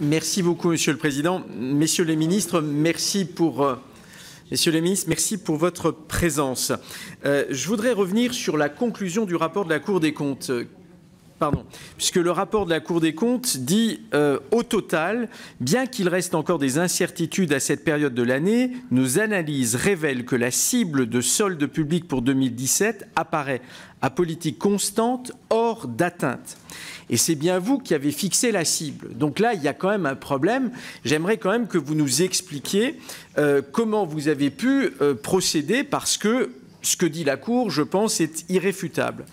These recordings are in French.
Merci beaucoup, Monsieur le Président. Messieurs les ministres, merci pour votre présence. Je voudrais revenir sur la conclusion du rapport de la Cour des comptes. Puisque le rapport de la Cour des comptes dit au total, bien qu'il reste encore des incertitudes à cette période de l'année, nos analyses révèlent que la cible de solde public pour 2017 apparaît à politique constante hors d'atteinte. Et c'est bien vous qui avez fixé la cible. Donc là, il y a quand même un problème. J'aimerais quand même que vous nous expliquiez comment vous avez pu procéder, parce que ce que dit la Cour, je pense, est irréfutable.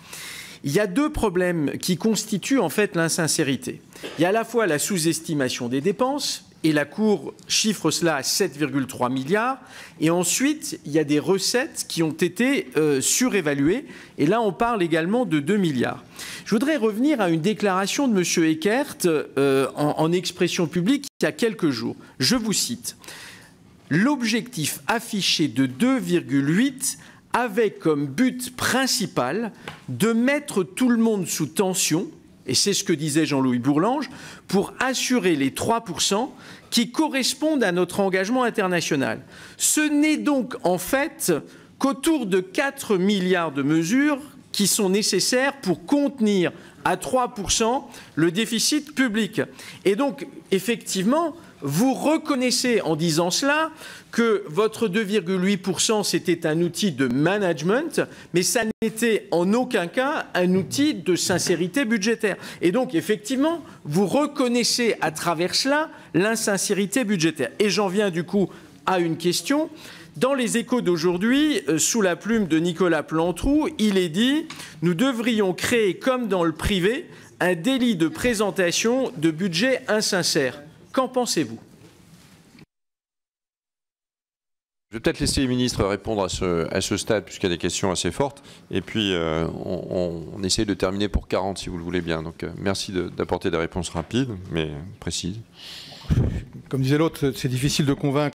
Il y a deux problèmes qui constituent en fait l'insincérité. Il y a à la fois la sous-estimation des dépenses, et la Cour chiffre cela à 7,3 milliards, et ensuite il y a des recettes qui ont été surévaluées, et là on parle également de 2 milliards. Je voudrais revenir à une déclaration de M. Eckert en expression publique il y a quelques jours. Je vous cite: « L'objectif affiché de 2,8 avait comme but principal de mettre tout le monde sous tension, et c'est ce que disait Jean-Louis Bourlange, pour assurer les 3% qui correspondent à notre engagement international. Ce n'est donc en fait qu'autour de 4 milliards de mesures qui sont nécessaires pour contenir à 3% le déficit public. » Et donc, effectivement, vous reconnaissez en disant cela que votre 2,8% c'était un outil de management, mais ça n'était en aucun cas un outil de sincérité budgétaire. Et donc, effectivement, vous reconnaissez à travers cela l'insincérité budgétaire. Et j'en viens du coup à une question. Dans les Échos d'aujourd'hui, sous la plume de Nicolas Plantrou, il est dit « Nous devrions créer, comme dans le privé, un délit de présentation de budget insincère ». Qu'en pensez-vous? Je vais peut-être laisser les ministres répondre à ce stade, puisqu'il y a des questions assez fortes. Et puis, on essaie de terminer pour 40, si vous le voulez bien. Donc, merci d'apporter des réponses rapides, mais précises. Comme disait l'autre, c'est difficile de convaincre